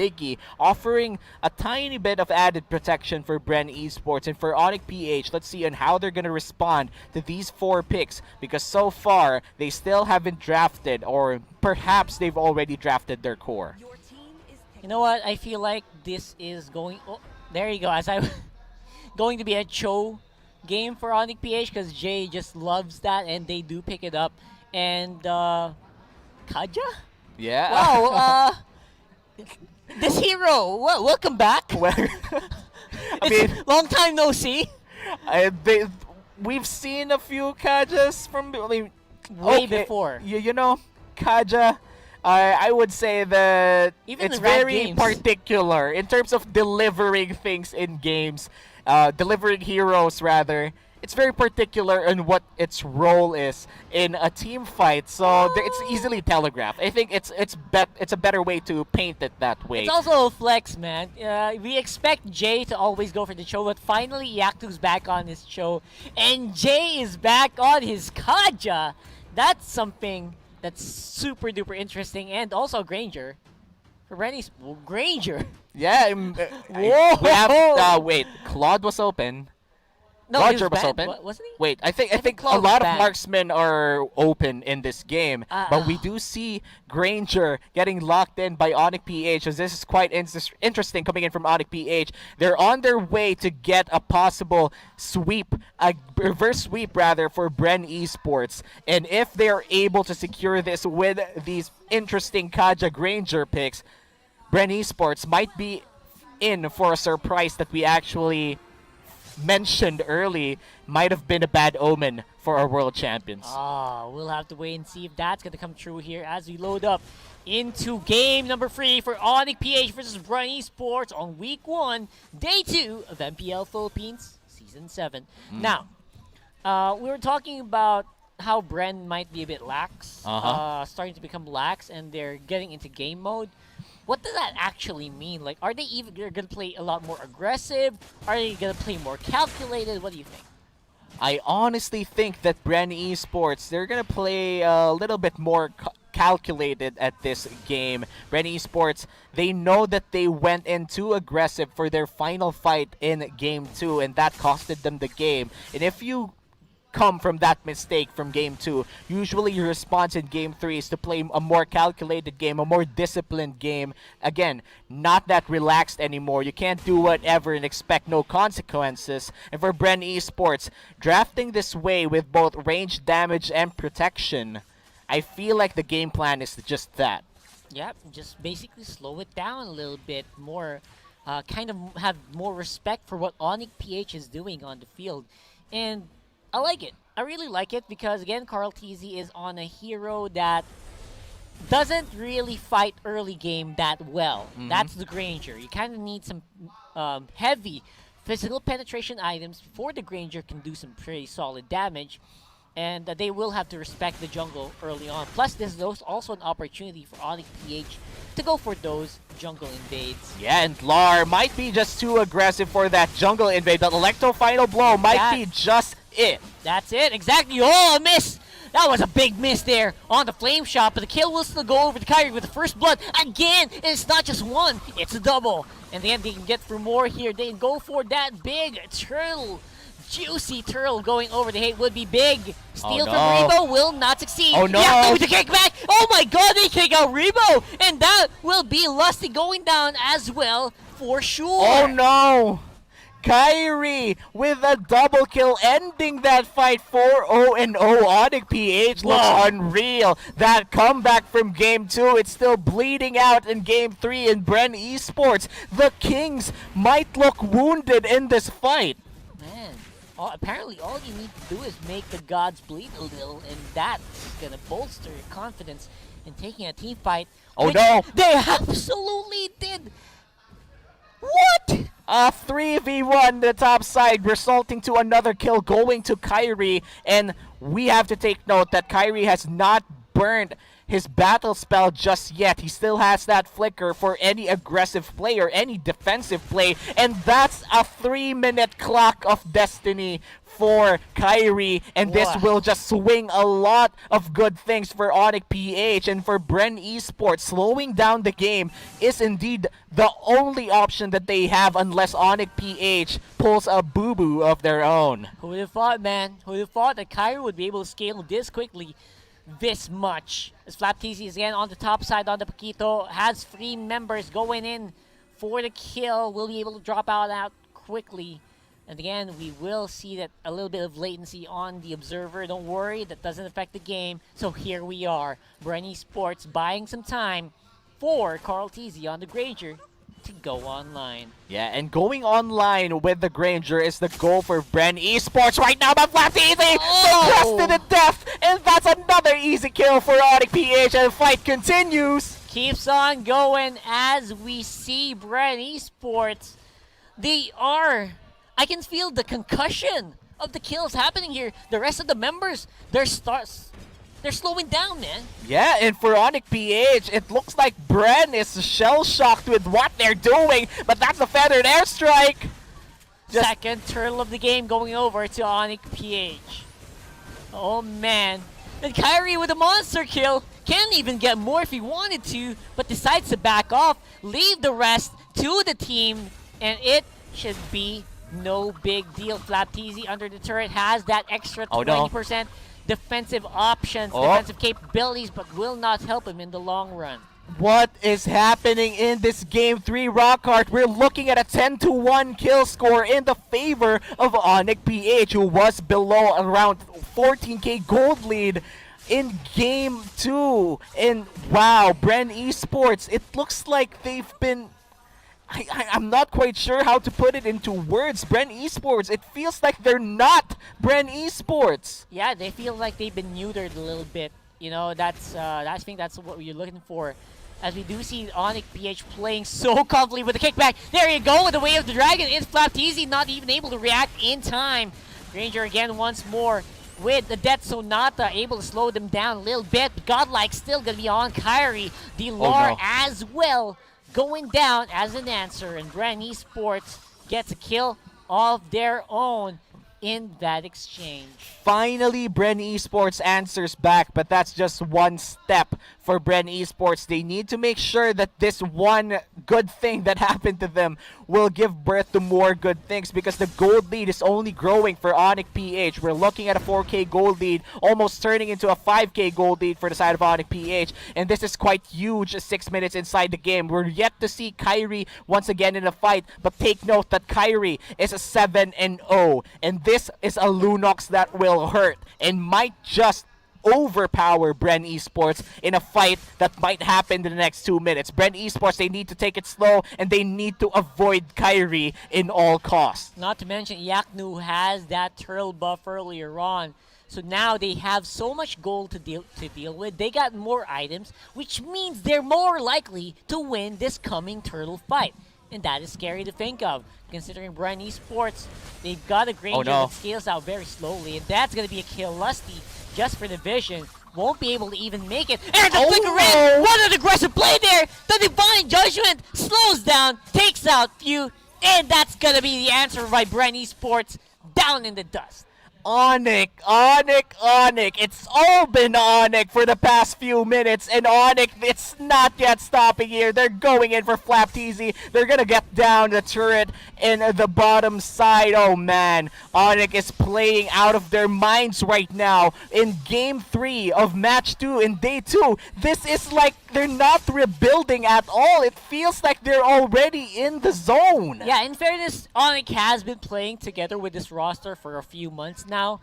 Diggy, offering a tiny bit of added protection for Bren Esports. And for Onic PH, let's see on how they're going to respond to these 4 picks, because so far they still haven't drafted, or perhaps they've already drafted their core. You know what? I feel like this is going. Oh, there you go. As I going to be a Cho game for Onic PH because Jay just loves that and they do pick it up. And Kaja? Yeah. Wow. This hero. Welcome back. Well, I It's mean, long time no see. we've seen a few Kajas from. I mean, Way okay, before. You know, Kaja. I would say that Even it's in ranked very games. particular in terms of delivering things in games, delivering heroes rather. It's very particular in what its role is in a team fight, so it's easily telegraphed. I think it's a better way to paint it that way. It's also a flex, man. We expect Jay to always go for the show, but finally Yaktu's back on his show, and Jay is back on his Kaja. That's something that's super duper interesting, and also Granger. For Rennie's Granger. Yeah, Whoa! we have wait. Claude was open. No, Roger he was banned, open. wasn't he? Wait, I think a Claude was lot of banned. marksmen are open in this game, but we do see Granger getting locked in by Onic PH. As this is quite interesting coming in from Onic PH. They're on their way to get a possible sweep, a reverse sweep rather, for Bren Esports. And if they are able to secure this with these interesting Kaja Granger picks, Bren Esports might be in for a surprise that we actually mentioned early. Might have been a bad omen for our world champions. We'll have to wait and see if that's going to come true here as we load up into game number 3 for Onic PH versus Bren Esports on week 1, day 2 of MPL Philippines Season 7. Now, we were talking about how Bren might be a bit lax, starting to become lax, and they're getting into game mode. What does that actually mean? Like, are they even going to play a lot more aggressive? Are they going to play more calculated? What do you think? I honestly think that Bren Esports, they're going to play a little bit more calculated at this game. Bren Esports, they know that they went in too aggressive for their final fight in Game 2, and that costed them the game. And if you come from that mistake from Game 2, usually your response in Game 3 is to play a more calculated game, a more disciplined game. Again, not that relaxed anymore. You can't do whatever and expect no consequences. And for Bren Esports, drafting this way with both range damage and protection, I feel like the game plan is just that. Yep, just basically slow it down a little bit more, kind of have more respect for what Onic PH is doing on the field. And I like it. I really like it because, again, Carl TZ is on a hero that doesn't really fight early game that well. That's the Granger. You kind of need some heavy physical penetration items before the Granger can do some pretty solid damage. And they will have to respect the jungle early on. Plus, this is also an opportunity for Onic PH to go for those jungle invades. Yeah, and Lar might be just too aggressive for that jungle invade. That Electro Final Blow might be just it. That's it, exactly. Oh, a miss! That was a big miss there on the Flame Shot, but the kill will still go over to Kyrie with the first blood. Again, and it's not just one, it's a double. And then they can get for more here. They can go for that big turtle. Juicy turtle going over the hate would be big. Steal from Rebo will not succeed. Oh no! Yeah, with the kickback. Oh my god, they kick out Rebo! And that will be Lusty going down as well for sure. Oh no! Kyrie with a double kill, ending that fight 4-0-0. Onic PH looks unreal. That comeback from Game 2, it's still bleeding out in Game 3 in Bren Esports. The Kings might look wounded in this fight. Man, apparently all you need to do is make the gods bleed a little, and that's going to bolster your confidence in taking a team fight. Oh no! They absolutely did! What? A 3v1 the top side, resulting to another kill going to Kyrie. And we have to take note that Kyrie has not burned his battle spell just yet. He still has that flicker for any aggressive play or any defensive play, and that's a 3-minute clock of destiny for Kyrie, and this Wow. will just swing a lot of good things for Onic PH and for Bren Esports. Slowing down the game is indeed the only option that they have unless Onic PH pulls a boo-boo of their own. Who would have thought, man? Who would have thought that Kyrie would be able to scale this quickly, this much? As Flaptz is again on the top side on the Paquito, has 3 members going in for the kill. Will be able to drop out quickly. And again, we will see that a little bit of latency on the observer. Don't worry, that doesn't affect the game. So here we are, Bren Esports buying some time for Carl Teasy on the Granger to go online. Yeah, and going online with the Granger is the goal for Bren Esports right now, but Flaptz suppressed to the death, and that's another easy kill for Onic PH, and the fight continues. Keeps on going as we see Bren Esports. They are... I can feel the concussion of the kills happening here. The rest of the members, they're slowing down, man. Yeah, and for Onic PH, it looks like Bren is shell-shocked with what they're doing, but that's a feathered airstrike. Second turtle of the game going over to Onic PH. Oh, man. And Kyrie with a monster kill. Can't even get more if he wanted to, but decides to back off, leave the rest to the team, and it should be no big deal. Flaptz under the turret has that extra 20% defensive options, defensive capabilities, but will not help him in the long run. What is happening in this Game 3, Rockhart? We're looking at a 10-1 kill score in the favor of Onic PH, who was below around 14k gold lead in Game 2. And wow, Bren Esports, it looks like they've been... I'm not quite sure how to put it into words. Bren Esports, it feels like they're not Bren Esports. Yeah, they feel like they've been neutered a little bit. You know, I think that's what you're looking for. As we do see Onic PH playing so comfortably with the kickback. There you go, with the Way of the Dragon. It's Flaptz not even able to react in time. Granger again once more with the Death Sonata, able to slow them down a little bit. Godlike still going to be on Kyrie. Dilar as well, going down as an answer, and Bren Esports gets a kill of their own in that exchange. Finally, Bren Esports answers back, but that's just one step for Bren Esports. They need to make sure that this one good thing that happened to them will give birth to more good things, because the gold lead is only growing for Onic PH. We're looking at a 4k gold lead, almost turning into a 5k gold lead for the side of Onic PH, and this is quite huge 6 minutes inside the game. We're yet to see Kyrie once again in a fight, but take note that Kyrie is a 7-0, and this is a Lunox that will hurt and might just overpower Bren Esports in a fight that might happen in the next 2 minutes. Bren Esports, they need to take it slow, and they need to avoid Kyrie in all costs. Not to mention, Yaknu has that turtle buff earlier on. So now they have so much gold to deal with. They got more items, which means they're more likely to win this coming turtle fight. And that is scary to think of, considering Bren Esports, they've got a Granger that scales out very slowly, and that's going to be a kill. Lusty, just for the vision, won't be able to even make it. And the flicker in! What an aggressive play there! The Divine Judgment slows down, takes out Few, and that's going to be the answer by Bren Esports, down in the dust. Onic. It's all been Onic for the past few minutes, and Onic, it's not yet stopping here. They're going in for Flaptz. They're gonna get down the turret in the bottom side. Oh man, Onic is playing out of their minds right now in Game 3 of Match 2 in Day 2. This is like they're not rebuilding at all. It feels like they're already in the zone. Yeah, in fairness, Onic has been playing together with this roster for a few months now.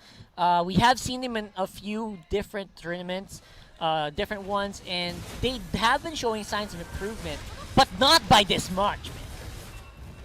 We have seen him in a few different tournaments, different ones, and they have been showing signs of improvement, but not by this much, man.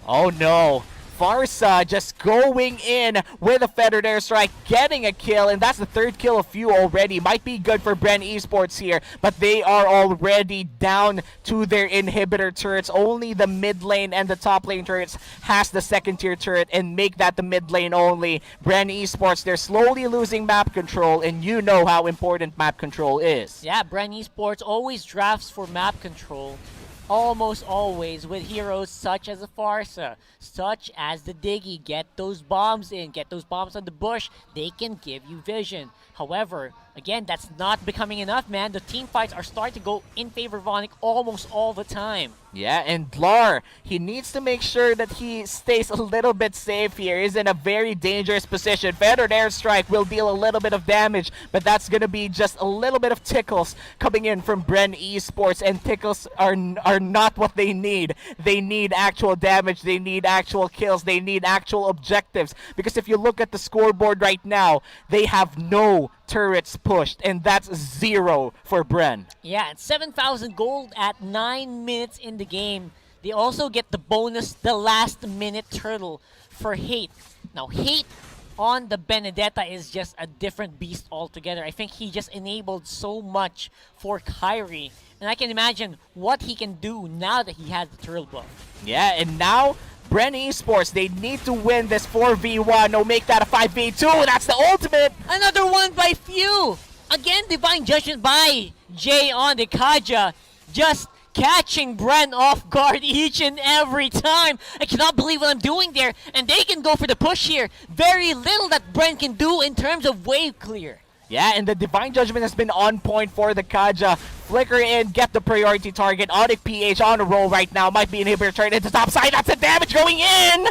Oh no. Farsa just going in with a feathered airstrike, getting a kill, and that's the third kill of few already. Might be good for Bren Esports here, but they are already down to their inhibitor turrets. Only the mid lane and the top lane turrets has the second tier turret, and make that the mid lane only. Bren Esports, they're slowly losing map control, and you know how important map control is. Yeah, Bren Esports always drafts for map control. Almost always with heroes such as a Farsa, such as the Diggy. Get those bombs in, get those bombs on the bush. They can give you vision. However, again, that's not becoming enough, man. The team fights are starting to go in favor of Onic almost all the time. Yeah, and Lar, he needs to make sure that he stays a little bit safe here. He's in a very dangerous position. Feathered airstrike will deal a little bit of damage, but that's going to be just a little bit of tickles coming in from Bren Esports, and tickles are not what they need. They need actual damage. They need actual kills. They need actual objectives. Because if you look at the scoreboard right now, they have no turrets pushed, and that's 0 for Bren. Yeah, it's 7,000 gold at 9 minutes in the game. They also get the bonus, the last minute turtle for Hate. Now, Hate on the Benedetta is just a different beast altogether. I think he just enabled so much for Kyrie, and I can imagine what he can do now that he has the turtle buff. Yeah, and now Bren Esports, they need to win this 4v1. No, make that a 5v2. That's the ultimate. Another one by few. Again, Divine Judgment by Jay on the Kaja. Just catching Bren off guard each and every time. I cannot believe what I'm doing there. And they can go for the push here. Very little that Bren can do in terms of wave clear. Yeah, and the Divine Judgment has been on point for the Kaja. Flicker in, get the priority target. Onic PH on a roll right now. Might be an inhibitor turn into top side. That's the damage going in!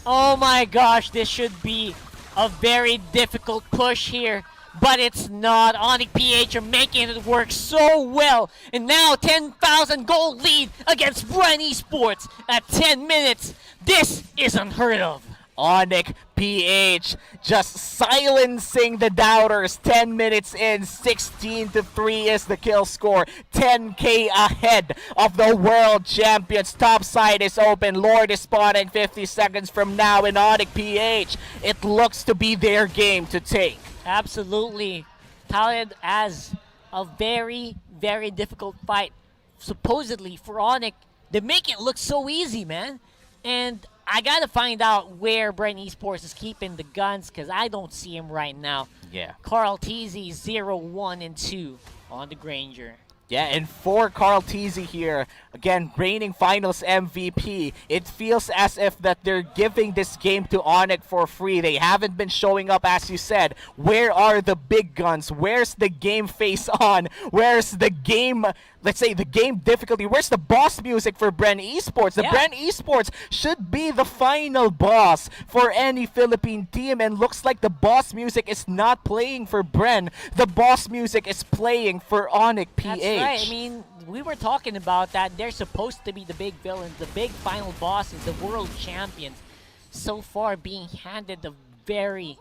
Oh my gosh, this should be a very difficult push here. But it's not. Onic PH are making it work so well. And now 10,000 gold lead against Bren Esports at 10 minutes. This is unheard of. Onic PH just silencing the doubters. 10 minutes in, 16-3 is the kill score. 10k ahead of the world champions. Top side is open. Lord is spawning 50 seconds from now in Onic PH. It looks to be their game to take. Absolutely. Taled as a very, very difficult fight. Supposedly for Onic, they make it look so easy, man. And I gotta find out where Bren Esports is keeping the guns, because I don't see him right now. Yeah. Carl TZ 0, 1, and 2 on the Granger. Yeah, and for Carl Teasy here, again, reigning finals MVP, it feels as if that they're giving this game to Onic for free. They haven't been showing up, as you said. Where are the big guns? Where's the game face on? Where's the game, let's say, the game difficulty? Where's the boss music for Bren Esports? The Bren Esports should be the final boss for any Philippine team, and looks like the boss music is not playing for Bren. The boss music is playing for Onic PH. That's right. I mean, we were talking about that. They're supposed to be the big villains, the big final bosses, the world champions. So far, being handed a very,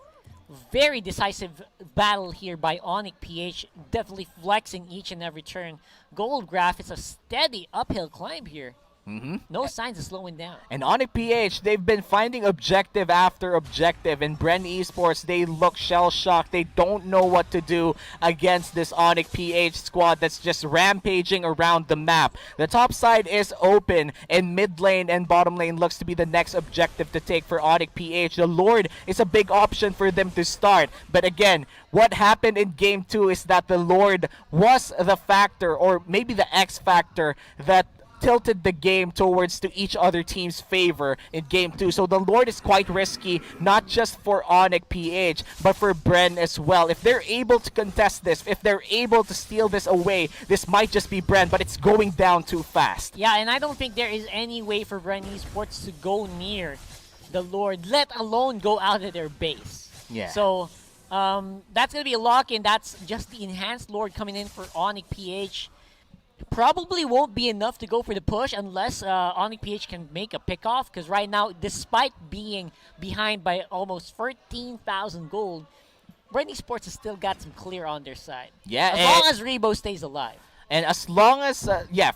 very decisive battle here by Onic PH. Definitely flexing each and every turn. Gold Graph is a steady uphill climb here. No signs of slowing down. And Onic PH, they've been finding objective after objective. And Bren Esports, they look shell-shocked. They don't know what to do against this Onic PH squad that's just rampaging around the map. The top side is open, and mid lane and bottom lane looks to be the next objective to take for Onic PH. The Lord is a big option for them to start. But again, what happened in Game 2 is that the Lord was the factor, or maybe the X factor, that tilted the game towards to each other team's favor in Game 2. So the Lord is quite risky, not just for Onic PH, but for Bren as well. If they're able to contest this, if they're able to steal this away, this might just be Bren, but it's going down too fast. Yeah, and I don't think there is any way for Bren Esports to go near the Lord, let alone go out of their base. Yeah. So that's going to be a lock-in. That's just the enhanced Lord coming in for Onic PH. Probably won't be enough to go for the push unless Onic PH can make a pick-off, because right now, despite being behind by almost 13,000 gold, Bren Esports has still got some clear on their side. Yeah, as long as Rebo stays alive. And as long as,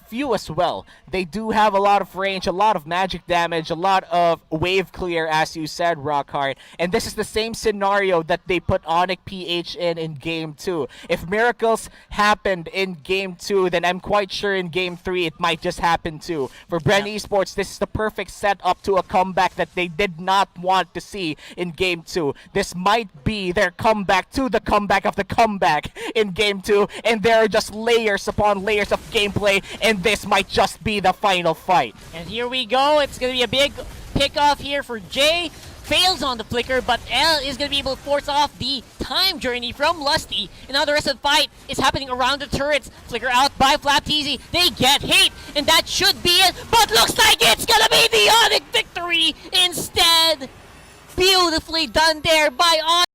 few as well, they do have a lot of range, a lot of magic damage, a lot of wave clear, as you said, Rockhart. And this is the same scenario that they put Onic PH in Game 2. If miracles happened in Game 2, then I'm quite sure in Game 3 it might just happen too. For Bren Yep. Esports, this is the perfect setup to a comeback that they did not want to see in Game 2. This might be their comeback to the comeback of the comeback in Game 2, and there are just layers upon layers of gameplay, and this might just be the final fight. And here we go. It's going to be a big pickoff here for Jay. Fails on the flicker, but L is going to be able to force off the time journey from Lusty. And now the rest of the fight is happening around the turrets. Flicker out by FlapTZ. They get hate, and that should be it. But looks like it's going to be the Onic victory instead. Beautifully done there by Onic.